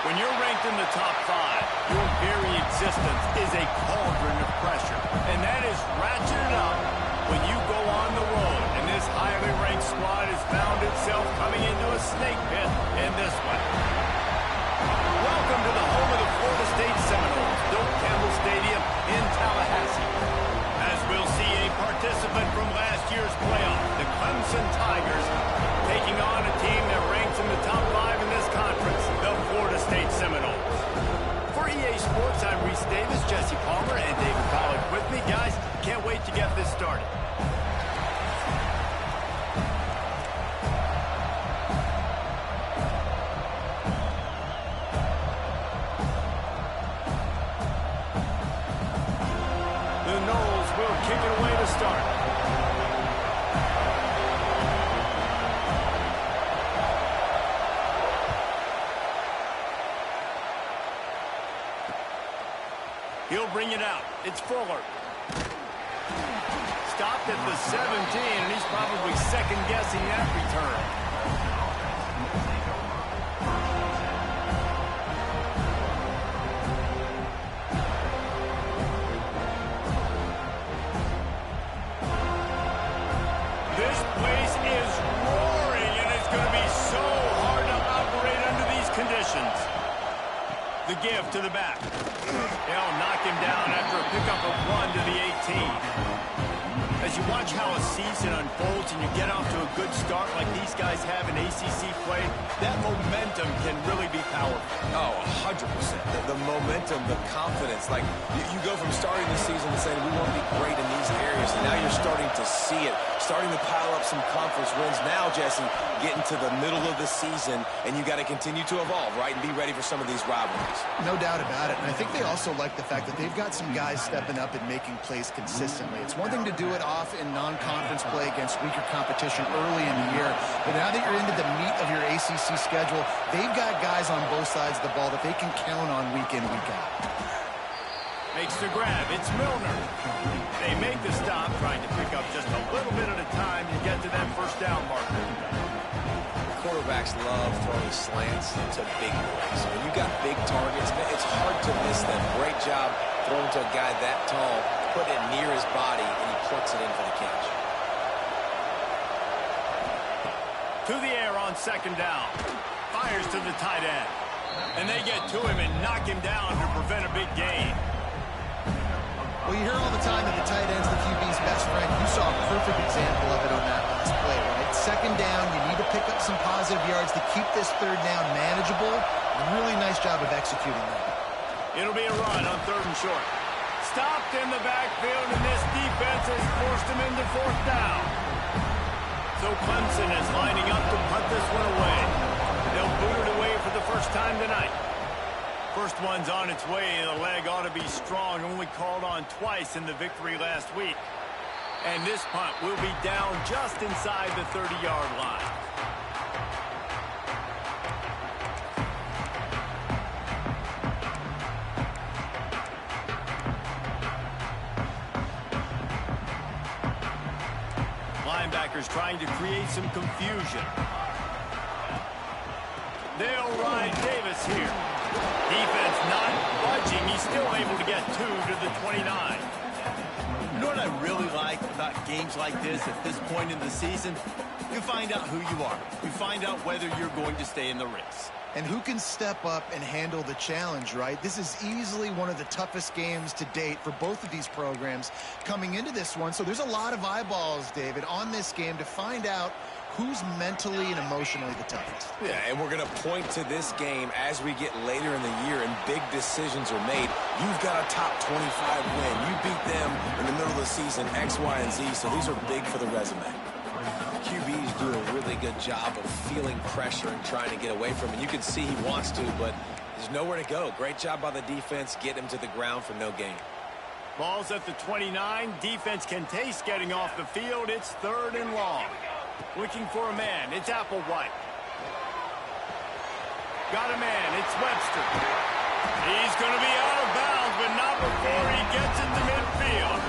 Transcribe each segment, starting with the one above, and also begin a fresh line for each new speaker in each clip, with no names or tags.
When you're ranked in the top 5, your very existence is a cauldron of pressure. And that is ratcheted up when you go on the road. And this highly ranked squad has found itself coming into a snake pit in this one. Welcome to the home of the Florida State Seminoles, Bill Campbell Stadium in Tallahassee. As we'll see a participant from last year's playoff, the Clemson Tigers, taking on a team that ranks in the top 5 in this conference, the Florida State Seminoles. For EA Sports, I'm Reese Davis, Jesse Palmer, and David Pollack with me. Guys, can't wait to get this started. The Noles will kick it away to start. He'll bring it out. It's Fuller. Stopped at the 17, and he's probably second-guessing that return. This place is roaring, and it's going to be so hard to operate under these conditions. The give to the back. They'll knock him down after a pickup of 1 to the 18. As you watch how a season unfolds and you get off to a good start like these guys have in ACC play, that momentum can really be powerful.
Oh, 100%. The momentum, the confidence. Like, you go from starting the season and saying, we want to be great in these areas, and now you're starting to see it, starting to pile up some conference wins. Now, Jesse, getting to the middle of the season, and you got to continue to evolve, right, and be ready for some of these rivalries.
No doubt about it, and I think they also like the fact that they've got some guys stepping up and making plays consistently. It's one thing to do it off in non-conference play against weaker competition early in the year, but now that you're into the meat of your ACC schedule, they've got guys on both sides of the ball that they can count on week in, week out.
Makes the grab. It's Milner. They make the stop, trying to pick up just a little bit at a time to get to that first down marker.
Quarterbacks love throwing slants to big boys. When you got big targets, it's hard to miss them. Great job throwing to a guy that tall, put it near his body, and he plucks it in for the catch.
To the air on second down. Fires to the tight end. And they get to him and knock him down to prevent a big gain.
Well, you hear all the time that the tight end's the QB's best friend. You saw a perfect example of it on that last play, right? Second down, you need to pick up some positive yards to keep this third down manageable. Really nice job of executing that.
It'll be a run on 3rd and short. Stopped in the backfield, and this defense has forced him into 4th down. So Clemson is lining up to punt this one away. They'll boot it away for the first time tonight. First one's on its way. The leg ought to be strong. Only called on twice in the victory last week. And this punt will be down just inside the 30-yard line. Linebackers trying to create some confusion. They'll ride Davis here. Defense not budging. He's still able to get 2 to the 29. You know what I really like about games like this at this point in the season? You find out who you are. You find out whether you're going to stay in the race.
And who can step up and handle the challenge, right? This is easily one of the toughest games to date for both of these programs coming into this one. So there's a lot of eyeballs, David, on this game to find out who's mentally and emotionally the toughest.
Yeah, and we're going to point to this game as we get later in the year and big decisions are made. You've got a top 25 win. You beat them in the middle of the season, X, Y, and Z, so these are big for the resume. QBs do a really good job of feeling pressure and trying to get away from it. You can see he wants to, but there's nowhere to go. Great job by the defense. Get him to the ground for no gain.
Ball's at the 29. Defense can taste getting off the field. It's 3rd and long. Looking for a man. It's Applewhite. Got a man. It's Webster. He's going to be out of bounds, but not before he gets into midfield.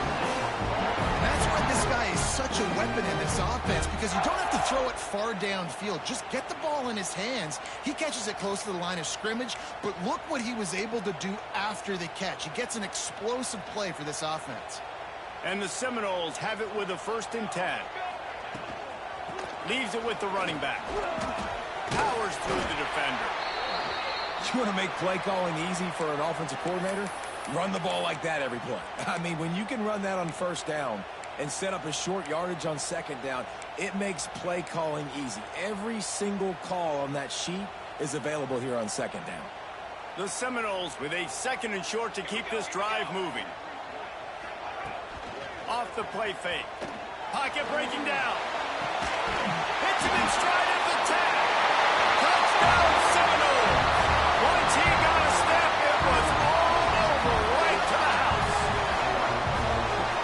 That's why this guy is such such a weapon in this offense because you don't have to throw it far downfield. Just get the ball in his hands. He catches it close to the line of scrimmage, but look what he was able to do after the catch. He gets an explosive play for this offense.
And the Seminoles have it with a 1st and 10. Leaves it with the running back. Powers through the defender.
You want to make play calling easy for an offensive coordinator? Run the ball like that every play. I mean, when you can run that on 1st down and set up a short yardage on 2nd down, it makes play calling easy. Every single call on that sheet is available here on 2nd down.
The Seminoles with a 2nd and short to keep this drive moving. Off the play fake. Pocket breaking down. Hits him in stride at the 10. Touchdown Seminoles. Once he got a step, it was all over right to the house.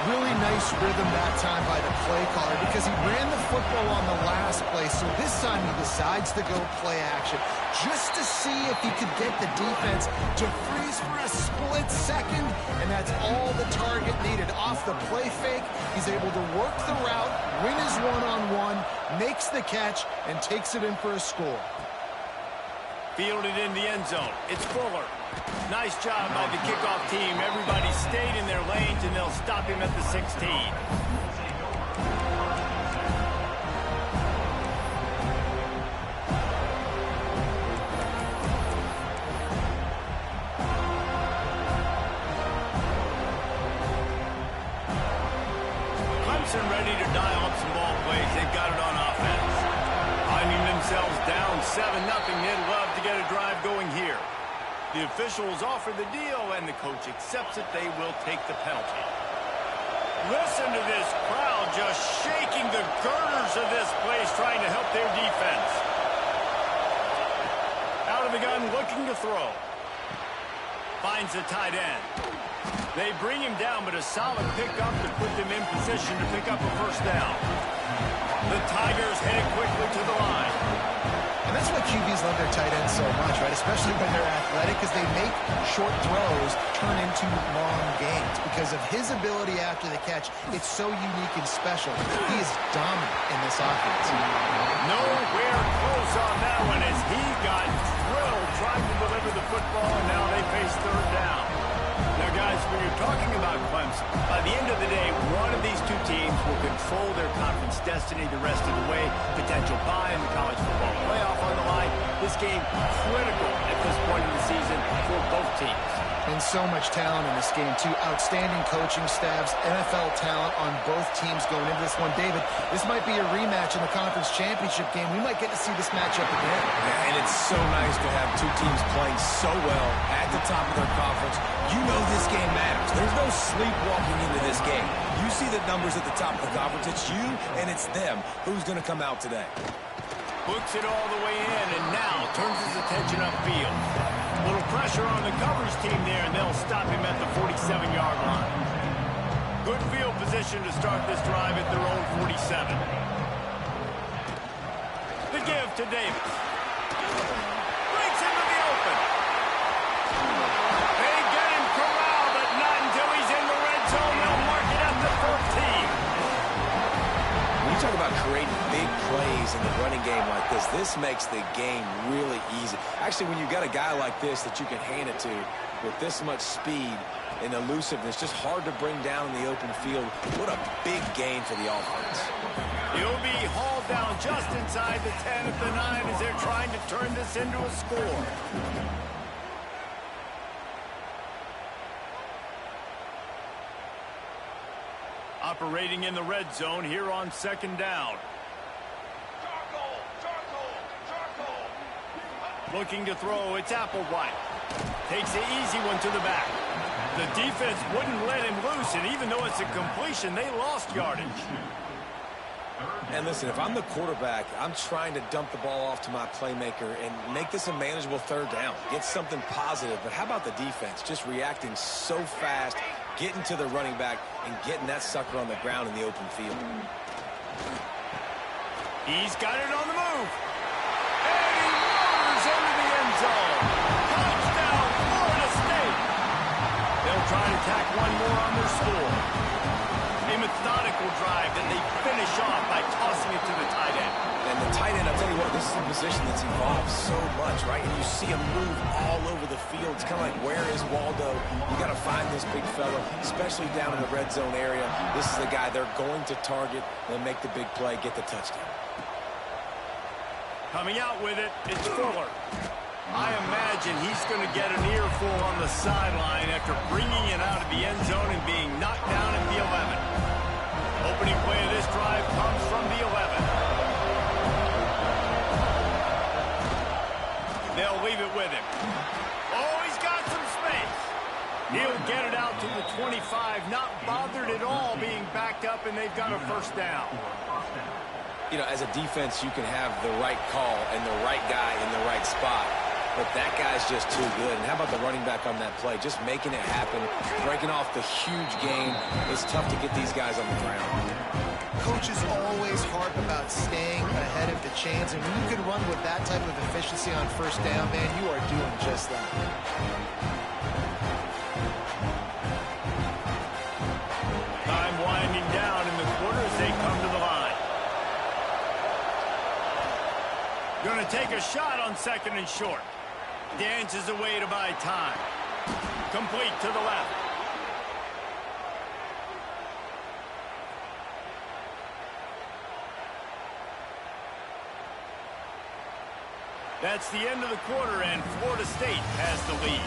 Really nice rhythm that time by the play caller because he ran the football on the last play, so this time he decides to go play action just to see if he could get the defense to freeze for a split second, and that's all the target needed. Off the play fake, he's able to work the route, win his one-on-one, makes the catch, and takes it in for a score.
Fielded in the end zone. It's Fuller. Nice job by the kickoff team. Everybody stayed in their lanes, and they'll stop him at the 16. Clemson ready to dial up some ball plays. They've got it on offense. Finding themselves down 7-0. They'd love to get a drive going here. The officials offer the deal, and the coach accepts it. They will take the penalty. Listen to this crowd just shaking the girders of this place, trying to help their defense. Out of the gun, looking to throw. Finds the tight end. They bring him down, but a solid pickup to put them in position to pick up a 1st down. The Tigers headed quickly to the line.
And that's why QBs love their tight ends so much, right? Especially when they're athletic, because they make short throws turn into long gains. Because of his ability after the catch, it's so unique and special. He is dominant in this offense.
Nowhere close on that one as he got drilled trying to deliver the football, and now they face 3rd down. Now, guys, when you're talking about Clemson, by the end of the day, one of these two teams will control their conference destiny the rest of the way. Potential bye in the college football playoff on the line. This game critical at this point in the season for both teams.
And so much talent in this game, too. Outstanding coaching staffs, NFL talent on both teams going into this one. David, this might be a rematch in the conference championship game. We might get to see this matchup again.
Yeah, and it's so nice to have two teams playing so well at the top of their conference. You know this game matters. There's no sleepwalking into this game. You see the numbers at the top of the conference. It's you and it's them. Who's going to come out today?
Books it all the way in, and now turns his attention upfield. Little pressure on the coverage team there, and they'll stop him at the 47-yard line. Good field position to start this drive at their own 47. The give to Davis. Breaks into the open. They get him corralled, but not until he's in the red zone. They'll mark it at the 14.
When you talk about creating big plays in the running game like this makes the game really easy. Actually, when you've got a guy like this that you can hand it to with this much speed and elusiveness, just hard to bring down in the open field. What a big gain for the offense.
He'll be hauled down just inside the 10 at the 9 as they're trying to turn this into a score. Operating in the red zone here on 2nd down. Looking to throw, it's Applewhite. Takes the easy one to the back. The defense wouldn't let him loose, and even though it's a completion, they lost yardage.
And listen, if I'm the quarterback, I'm trying to dump the ball off to my playmaker and make this a manageable 3rd down. Get something positive. But how about the defense? Just reacting so fast, getting to the running back, and getting that sucker on the ground in the open field.
He's got it on the move. And he roars into the end zone. Touchdown, Florida State. They'll try to tack one more on their score. A methodical drive that they finish it to the tight end.
And the tight end, I'll tell you what, this is a position that's evolved so much, right? And you see him move all over the field. It's kind of like, where is Waldo? You got to find this big fella, especially down in the red zone area. This is the guy they're going to target and make the big play, get the touchdown.
Coming out with it, it's Fuller. I imagine he's going to get an earful on the sideline after bringing it out of the end zone and being knocked down at the 11. Opening play of this drive comes from the 11. They'll leave it with him. Oh, he's got some space. He'll get it out to the 25, not bothered at all being backed up, and they've got a first down.
You know, as a defense, you can have the right call and the right guy in the right spot, but that guy's just too good. And how about the running back on that play? Just making it happen, breaking off the huge gain. It's tough to get these guys on the ground.
Coaches always harp about staying ahead of the chains, and when you can run with that type of efficiency on first down, man, you are doing just that.
Time winding down in the quarter as they come to the line. Going to take a shot on 2nd and short. Dances away to buy time. Complete to the left. That's the end of the quarter, and Florida State has the lead.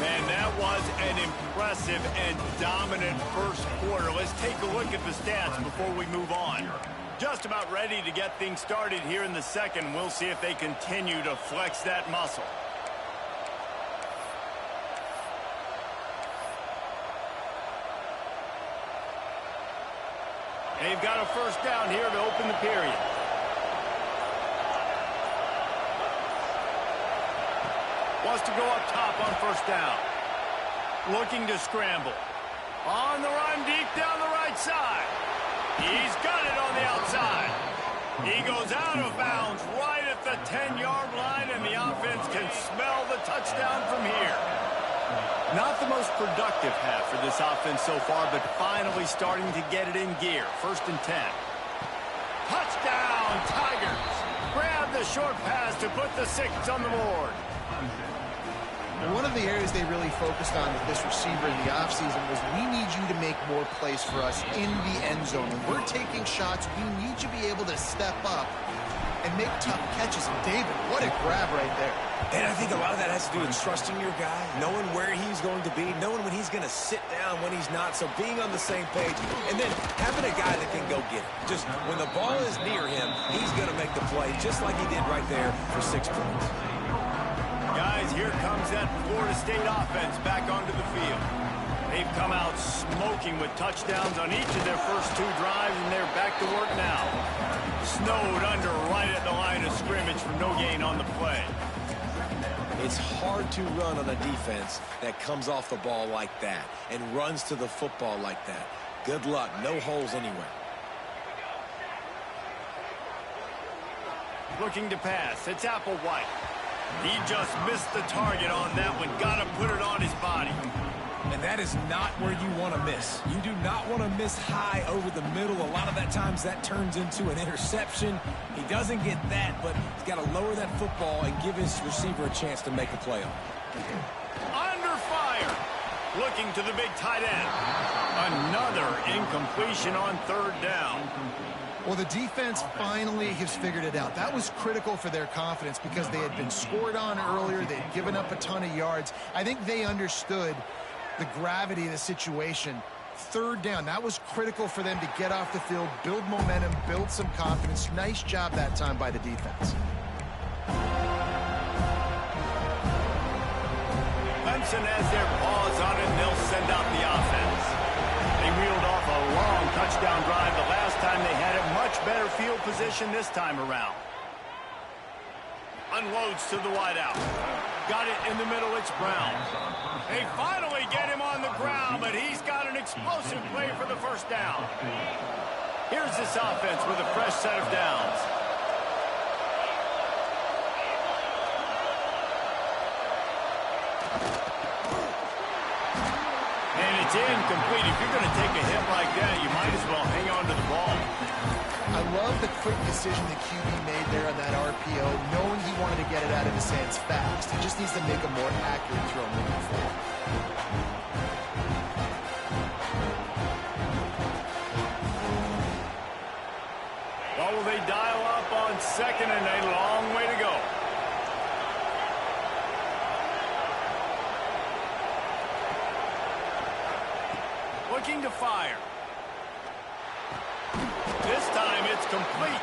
Man, that was an impressive and dominant first quarter. Let's take a look at the stats before we move on. Just about ready to get things started here in the second. We'll see if they continue to flex that muscle. They've got a first down here to open the period. Wants to go up top on first down. Looking to scramble. On the run, deep down the right side. He's got it on the outside. He goes out of bounds right at the 10-yard line, and the offense can smell the touchdown from here. Not the most productive half for this offense so far, but finally starting to get it in gear. 1st and 10. Touchdown, Tigers. Grab the short pass to put the 6 on the board.
One of the areas they really focused on with this receiver in the offseason was, we need you to make more plays for us in the end zone. When we're taking shots, we need you to be able to step up and make tough catches. And David, what a grab right there.
And I think a lot of that has to do with trusting your guy, knowing where he's going to be, knowing when he's going to sit down, when he's not. So being on the same page, and then having a guy that can go get it. Just when the ball is near him, he's going to make the play, just like he did right there for 6 points.
Guys, here comes that Florida State offense back onto the field. They've come out smoking with touchdowns on each of their first 2 drives, and they're back to work now. Snowed under right at the line of scrimmage for no gain on the play.
It's hard to run on a defense that comes off the ball like that and runs to the football like that. Good luck. No holes anywhere.
Looking to pass. It's Applewhite. He just missed the target on that one. Got to put it on his body.
And that is not where you want to miss. You do not want to miss high over the middle. A lot of that times that turns into an interception. He doesn't get that, but he's got to lower that football and give his receiver a chance to make a play on it.
Under fire. Looking to the big tight end. Another incompletion on 3rd down.
Well, the defense finally has figured it out. That was critical for their confidence because they had been scored on earlier. They had given up a ton of yards. I think they understood the gravity of the situation. 3rd down, that was critical for them to get off the field, build momentum, build some confidence. Nice job that time by the defense.
Clemson has their paws on it, and they'll send out the offense. They reeled off a long touchdown drive the last time they had it. Much better field position this time around. Unloads to the wideout. Got it in the middle, it's Brown. They finally get him on the ground, but he's got an explosive play for the first down. Here's this offense with a fresh set of downs. And it's incomplete. If you're going to take a hit like that, you might as well hang on to the ball.
I love the quick decision the QB made there on that RPO, knowing he wanted to get it out of his hands fast. He just needs to make a more accurate throw moving forward.
What will they dial up on second and a long way to go? Looking to fire. This time it's complete.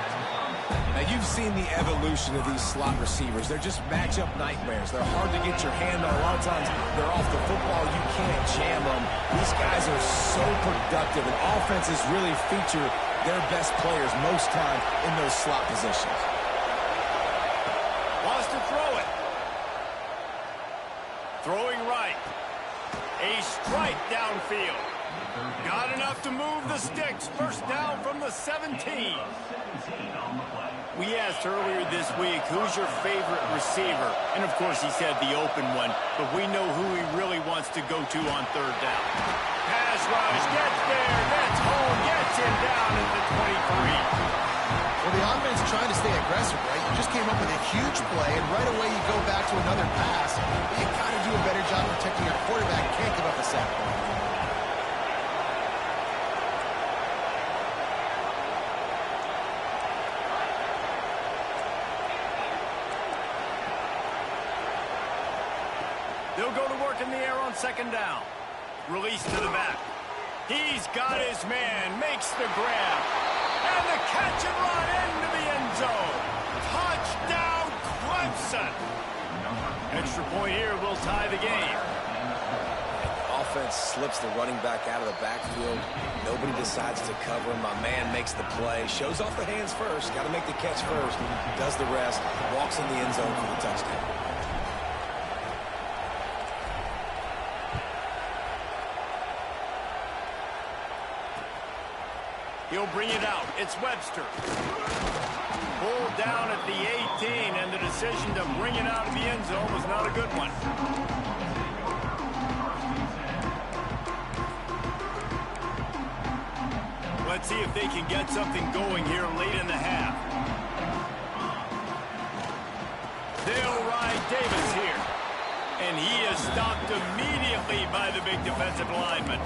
Now, you've seen the evolution of these slot receivers. They're just matchup nightmares. They're hard to get your hand on. A lot of times, they're off the football. You can't jam them. These guys are so productive, and offenses really feature their best players most time in those slot positions.
Wants to throw it. Throwing right. A strike downfield. Got enough to move the sticks. First down from the 17. We asked earlier this week, who's your favorite receiver? And, of course, he said the open one. But we know who he really wants to go to on third down. Pass rush, gets there, gets home, gets him down at the 23.
Well, the offense trying to stay aggressive, right? You just came up with a huge play, and right away you go back to another pass. But you got to do a better job protecting your quarterback. Can't give up a sack.
They'll go to work in the air on second down. Release to the back. He's got his man, makes the grab. And the catch and run into the end zone. Touchdown, Clemson. Extra point here will tie the game.
Offense slips the running back out of the backfield. Nobody decides to cover him. My man makes the play. Shows off the hands first. Got to make the catch first. Does the rest. Walks in the end zone for the touchdown.
He'll bring it out. It's Webster. Pulled down at the 18, and the decision to bring it out of the end zone was not a good one. Let's see if they can get something going here late in the half. They'll ride Davis here. And he is stopped immediately by the big defensive lineman.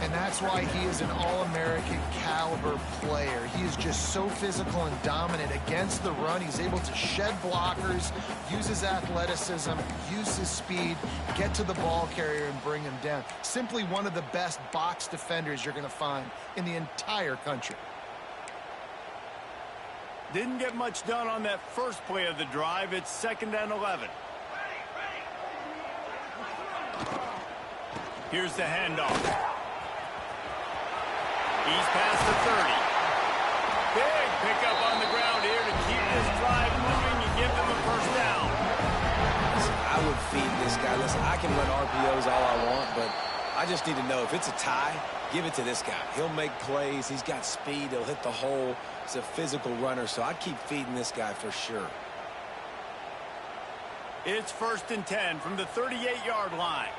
And that's why he is an All-American caliber player. He is just so physical and dominant against the run. He's able to shed blockers, use his athleticism, use his speed, get to the ball carrier and bring him down. Simply one of the best box defenders you're going to find in the entire country.
Didn't get much done on that first play of the drive. It's 2nd and 11. Here's the handoff. He's past the 30. Big pickup on the ground here to keep this drive moving and give them a first down.
Listen, I would feed this guy. Listen, I can run RPOs all I want, but I just need to know if it's a tie, give it to this guy. He'll make plays. He's got speed. He'll hit the hole. He's a physical runner, so I'd keep feeding this guy for sure.
It's 1st and 10 from the 38-yard line.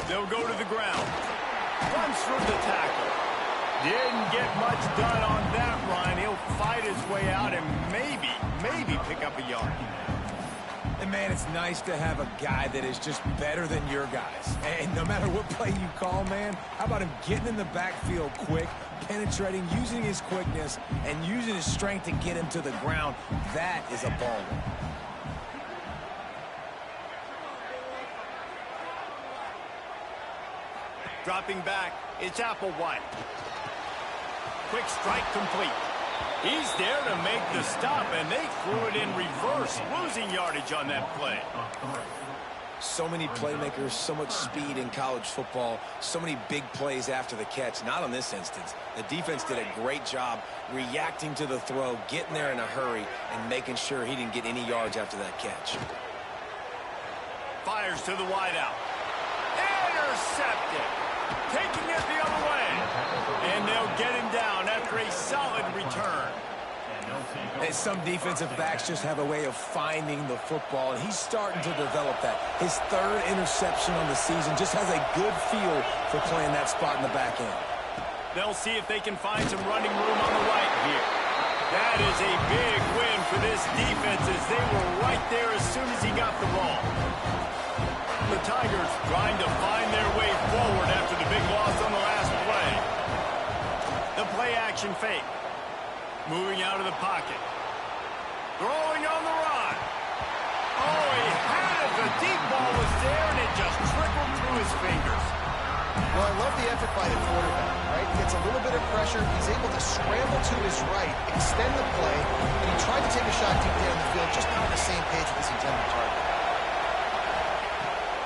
They'll go to the ground. Runs through the tackle. Didn't get much done on that run. He'll fight his way out and maybe pick up a yard.
And, man, it's nice to have a guy that is just better than your guys. And no matter what play you call, man, how about him getting in the backfield quick, penetrating, using his quickness, and using his strength to get him to the ground? That is a baller.
Dropping back, it's Applewhite. Quick strike complete. He's there to make the stop, and they threw it in reverse, losing yardage on that play.
So many playmakers, so much speed in college football, so many big plays after the catch. Not on this instance. The defense did a great job reacting to the throw, getting there in a hurry, and making sure he didn't get any yards after that catch.
Fires to the wideout. Intercepted. Taking it the other way. And they'll get him down after a solid return.
And some defensive backs just have a way of finding the football, and he's starting to develop that. His third interception on the season, just has a good feel for playing that spot in the back end.
They'll see if they can find some running room on the right here. That is a big win for this defense as they were right there as soon as he got the ball. The Tigers trying to find their way forward after the big loss on the last play. The play action fake. Moving out of the pocket. Throwing on the run. Oh, he had it. The deep ball was there, and it just trickled through his fingers.
Well, I love the effort by the quarterback, right? He gets a little bit of pressure. He's able to scramble to his right, extend the play, and he tried to take a shot deep down the field, just not on the same page with his intended target.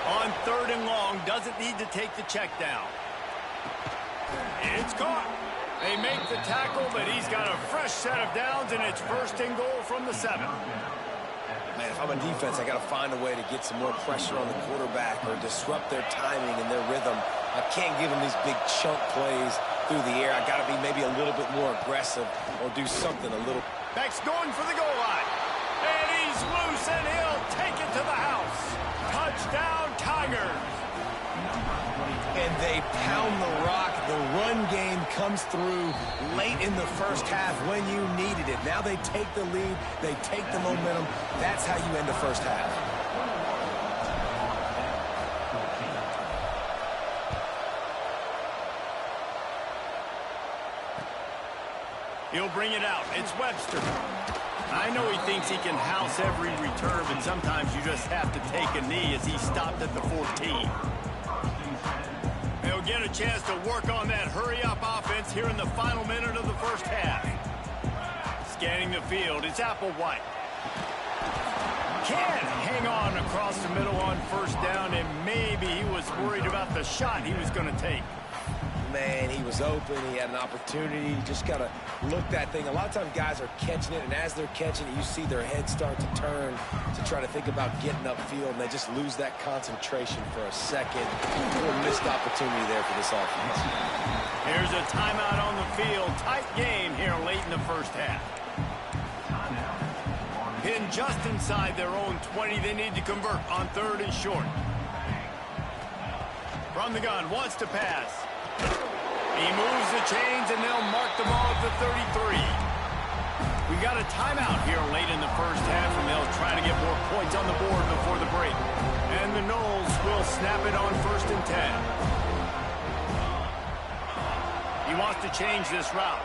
On 3rd and long, doesn't need to take the check down. It's caught. They make the tackle, but he's got a fresh set of downs, and it's 1st and goal from the 7.
Man, if I'm a defense, I got to find a way to get some more pressure on the quarterback or disrupt their timing and their rhythm. I can't give them these big chunk plays through the air. I got to be maybe a little bit more aggressive or do something a little.
Back's going for the goal line. And he's loose, and he'll take it to the house. Touchdown, Tigers.
And they pound the rock. The run game comes through late in the first half when you needed it. Now they take the lead. They take the momentum. That's how you end the first half.
He'll bring it out. It's Webster. I know he thinks he can house every return, but sometimes you just have to take a knee as he stopped at the 14. They'll get a chance to work on that hurry-up offense here in the final minute of the first half. Scanning the field, it's Applewhite. Can't hang on across the middle on 1st down, and maybe he was worried about the shot he was going to take.
Man, he was open. He had an opportunity. You just got to look that thing. A lot of times guys are catching it, and as they're catching it, you see their head start to turn to try to think about getting upfield, and they just lose that concentration for a second. A little missed opportunity there for this offense.
Here's a timeout on the field. Tight game here late in the first half. Pinned just inside their own 20. They need to convert on 3rd and short. From the gun, wants to pass. He moves the chains, and they'll mark the ball at the 33. We got a timeout here late in the first half, and they'll try to get more points on the board before the break. And the Noles will snap it on 1st and 10. He wants to change this route.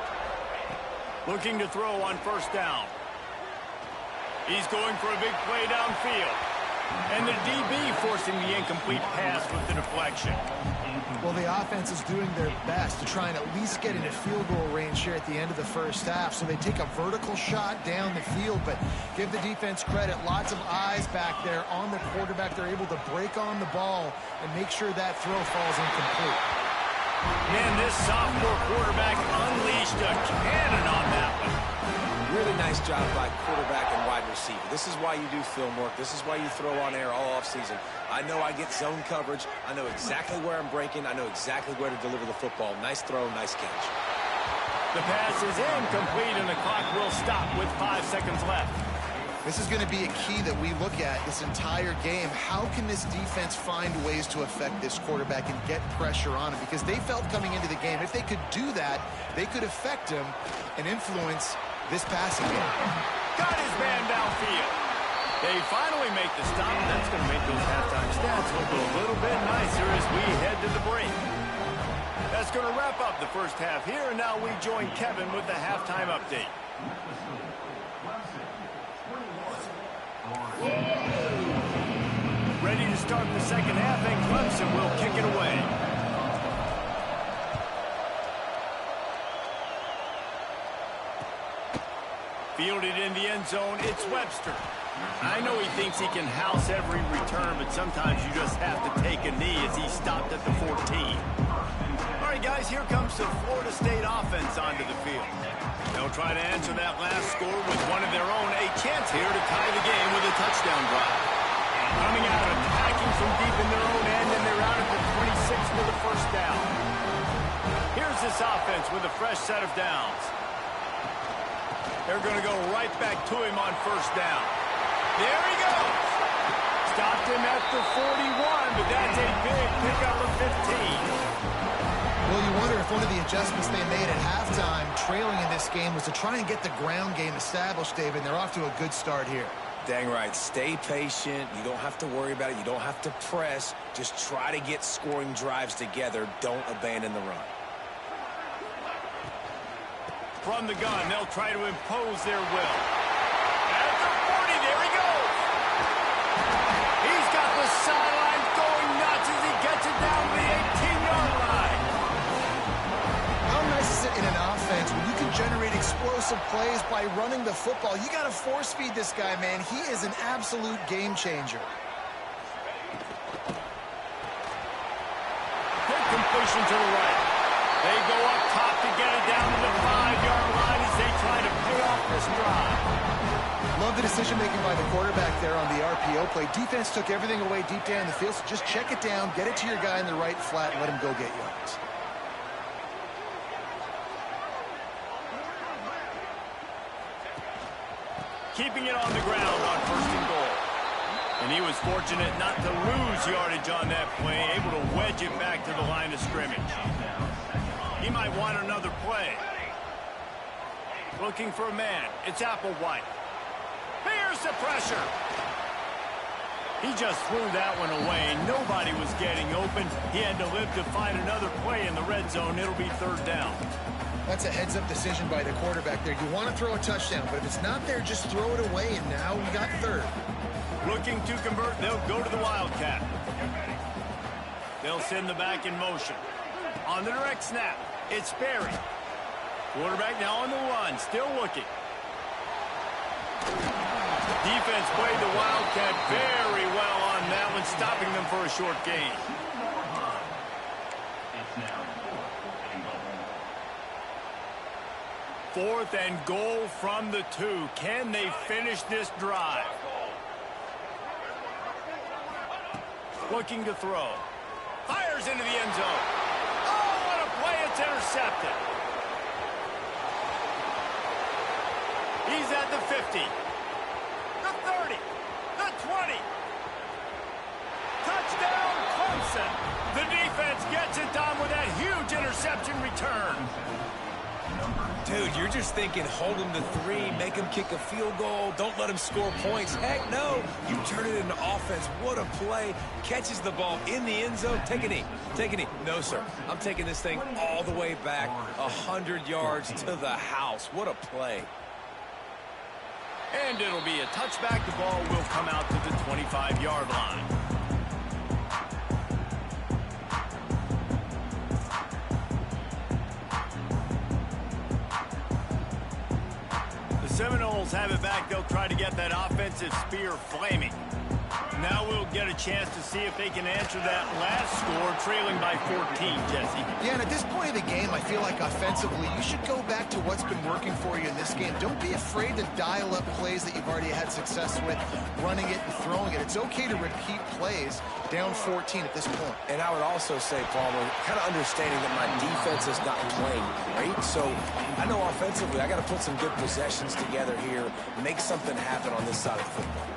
Looking to throw on 1st down. He's going for a big play downfield. And the DB forcing the incomplete pass with the deflection.
Well, the offense is doing their best to try and at least get into field goal range here at the end of the first half. So they take a vertical shot down the field, but give the defense credit. Lots of eyes back there on the quarterback. They're able to break on the ball and make sure that throw falls incomplete.
Man, this sophomore quarterback unleashed a cannon on that one.
Really nice job by quarterback and wide receiver. This is why you do film work. This is why you throw on air all offseason. I know I get zone coverage. I know exactly where I'm breaking. I know exactly where to deliver the football. Nice throw, nice catch.
The pass is incomplete, and the clock will stop with 5 seconds left.
This is going to be a key that we look at this entire game. How can this defense find ways to affect this quarterback and get pressure on him? Because they felt coming into the game, if they could do that, they could affect him and influence this passing game.
Got his man downfield. They finally make the stop. That's going to make those halftime stats look a little bit nicer as we head to the break. That's going to wrap up the first half here, and now we join Kevin with the halftime update. Ready to start the second half, and Clemson will kick it away. Fielded in the end zone, it's Webster. I know he thinks he can house every return, but sometimes you just have to take a knee as he stopped at the 14. All right, guys, here comes the Florida State offense onto the field. They'll try to answer that last score with one of their own. A chance here to tie the game with a touchdown drive. Coming out, attacking from deep in their own end, and they're out at the 26 for the first down. Here's this offense with a fresh set of downs. They're going to go right back to him on first down. There he goes. Stopped him at the 41, but that's a big pickup of 15.
Well, you wonder if one of the adjustments they made at halftime, trailing in this game, was to try and get the ground game established, David, and they're off to a good start here.
Dang right. Stay patient. You don't have to worry about it. You don't have to press. Just try to get scoring drives together. Don't abandon the run.
From the gun, they'll try to impose their will. At the 40, there he goes. He's got the sideline going nuts as he gets it down to the 18-yard line.
How nice is it in an offense when you can generate explosive plays by running the football? You got to force feed this guy, man. He is an absolute game changer.
Good completion to the right. They go up top to get it down to the 5-yard line as they try to pay off this drive.
Love the decision-making by the quarterback there on the RPO play. Defense took everything away deep down the field, so just check it down, get it to your guy in the right flat, and let him go get yards.
Keeping it on the ground on first and goal. And he was fortunate not to lose yardage on that play, able to wedge it back to the line of scrimmage. He might want another play. Looking for a man. It's Applewhite. Here's the pressure. He just threw that one away. Nobody was getting open. He had to live to find another play in the red zone. It'll be third down.
That's a heads-up decision by the quarterback there. You want to throw a touchdown, but if it's not there, just throw it away, and now we got third.
Looking to convert, they'll go to the Wildcat. They'll send the back in motion. On the direct snap, it's Berry. Quarterback now on the run, still looking. Defense played the Wildcat very well on that one, stopping them for a short gain. Fourth and goal from the 2. Can they finish this drive? Looking to throw. Fires into the end zone. Oh, what a play. It's intercepted. He's at the 50. The 30. The 20. Touchdown, Clemson. The defense gets it done with that huge interception return.
Dude, you're just thinking hold him to 3, make him kick a field goal, don't let him score points. Heck no, you turn it into offense. What a play. Catches the ball in the end zone. Take a knee. Take a knee. No, sir. I'm taking this thing all the way back 100 yards to the house. What a play.
And it'll be a touchback. The ball will come out to the 25-yard line. Seminoles have it back. They'll try to get that offensive spear flaming. Now we'll get a chance to see if they can answer that last score, trailing by 14, Jesse.
Yeah, and at this point of the game, I feel like offensively, you should go back to what's been working for you in this game. Don't be afraid to dial up plays that you've already had success with, running it and throwing it. It's okay to repeat plays down 14 at this point.
And I would also say, Palmer, kind of understanding that my defense is not playing great, so I know offensively I got to put some good possessions together here, make something happen on this side of the football.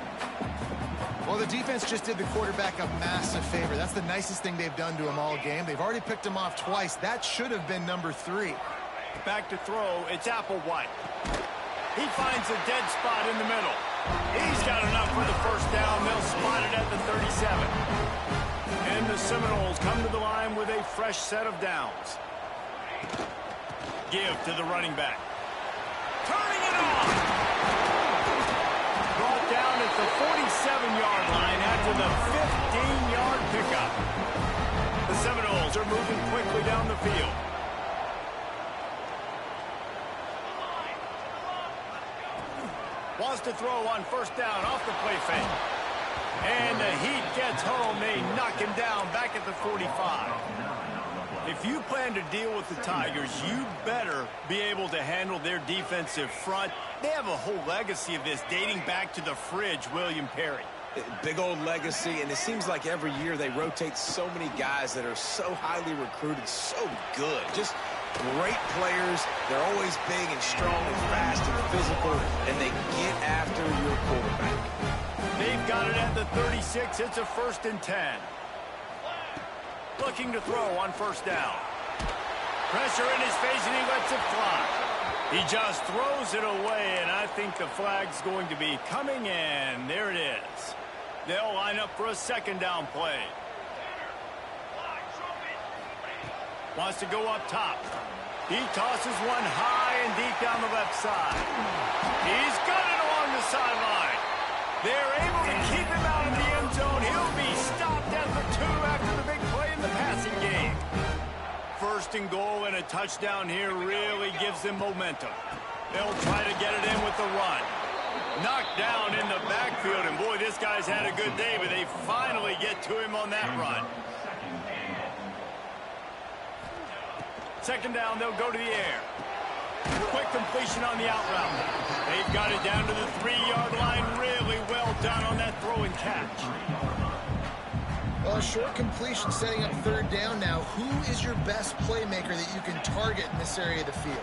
Well, the defense just did the quarterback a massive favor. That's the nicest thing they've done to him all game. They've already picked him off twice. That should have been number 3.
Back to throw, it's Applewhite. He finds a dead spot in the middle. He's got enough for the first down. They'll spot it at the 37. And the Seminoles come to the line with a fresh set of downs. Give to the running back. Turning it off. Brought down at the 47-yard line after the 15-yard pickup. The Seminoles are moving quickly down the field. Wants to throw on first down off the play fake. And the Heat gets home. They knock him down back at the 45. If you plan to deal with the Tigers, you better be able to handle their defensive front. They have a whole legacy of this dating back to the fridge, William Perry.
Big old legacy, and it seems like every year they rotate so many guys that are so highly recruited, so good. Just Great players. They're always big and strong and fast and physical, and they get after your quarterback.
They've got it at the 36. It's a 1st and 10. Looking to throw on 1st down. Pressure in his face, and he lets it fly. He just throws it away, and I think the flag's going to be coming in. There it is. They'll line up for a 2nd down play. Wants to go up top. He tosses one high and deep down the left side. He's got it along the sideline. They're able to keep him out of the end zone. He'll be stopped at the 2 after the big play in the passing game. 1st and goal and a touchdown here really gives them momentum. They'll try to get it in with the run. Knocked down in the backfield, and boy, this guy's had a good day, but they finally get to him on that run. 2nd down, they'll go to the air. Quick completion on the out route. They've got it down to the 3-yard line. Really well done on that throw and catch.
Well, a short completion setting up 3rd down now. Who is your best playmaker that you can target in this area of the field?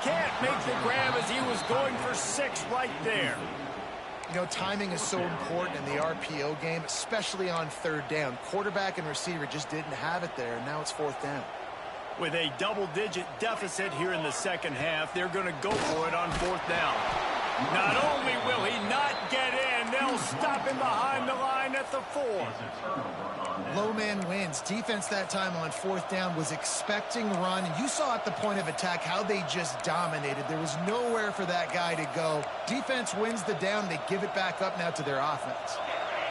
Can't make the grab as he was going for 6 right there.
You know, timing is so important in the RPO game, especially on 3rd down. Quarterback and receiver just didn't have it there, and now it's 4th down.
With a double-digit deficit here in the 2nd half, they're going to go for it on 4th down. Not only will he not get in, they'll stop him behind the line at the 4.
Low man wins. Defense that time on 4th down was expecting run, and you saw at the point of attack how they just dominated. There was nowhere for that guy to go. Defense wins the down. They give it back up now to their offense.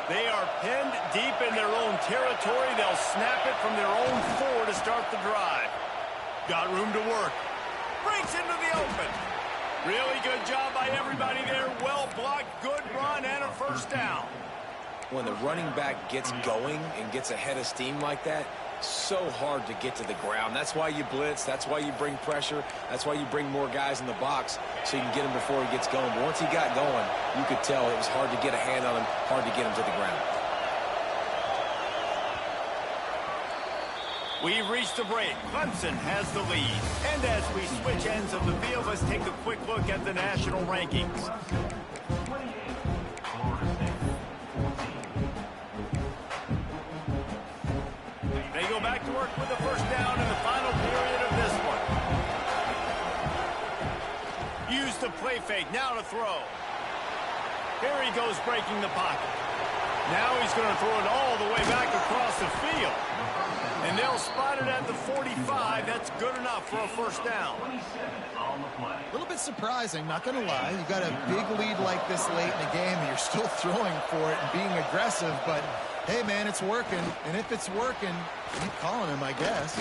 They are pinned deep in their own territory. They'll snap it from their own 4 to start the drive. Got room to work. Breaks into the open. Really good job by everybody there. Well blocked, good run, and a 1st down.
When the running back gets going and gets ahead of steam like that, so hard to get to the ground. That's why you blitz. That's why you bring pressure. That's why you bring more guys in the box so you can get him before he gets going. But once he got going, you could tell it was hard to get a hand on him, hard to get him to the ground.
We've reached the break. Clemson has the lead. And as we switch ends of the field, let's take a quick look at the national rankings. They go back to work with the 1st down in the final period of this one. Use the play fake. Now to throw. Here he goes breaking the pocket. Now he's going to throw it all the way back across the field. And they'll spot it at the 45. That's good enough for a 1st down.
A little bit surprising, not going to lie. You got a big lead like this late in the game, and you're still throwing for it and being aggressive. But, hey, man, it's working. And if it's working, keep calling him, I guess.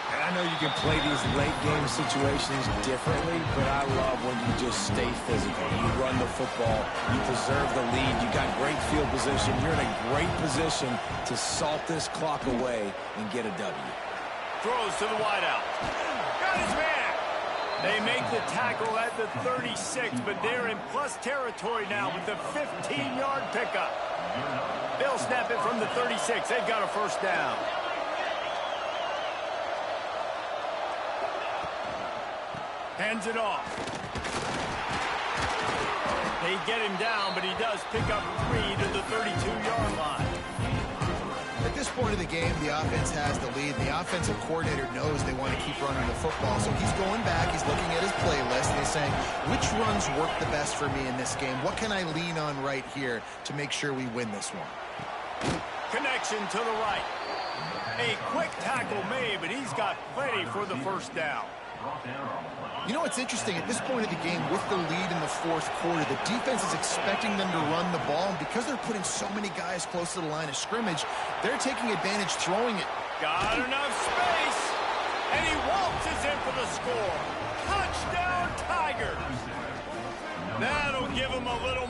And I know you can play these late-game situations differently, but I love when you just stay physical. You run the football. You preserve the lead. You got great field position. You're in a great position to salt this clock away and get a W.
Throws to the wideout. Got his man. They make the tackle at the 36, but they're in plus territory now with the 15-yard pickup. They'll snap it from the 36. They've got a 1st down. Hands it off. They get him down, but he does pick up 3 to the 32-yard line.
At this point of the game, the offense has the lead. The offensive coordinator knows they want to keep running the football. So he's going back, he's looking at his playlist, and he's saying, which runs work the best for me in this game? What can I lean on right here to make sure we win this one?
Connection to the right. A quick tackle made, but he's got plenty for the 1st down.
You know what's interesting? At this point of the game, with the lead in the 4th quarter, the defense is expecting them to run the ball, and because they're putting so many guys close to the line of scrimmage, they're taking advantage throwing it.
Got enough space, and he waltzes in for the score. Touchdown, Tigers. That'll give him a little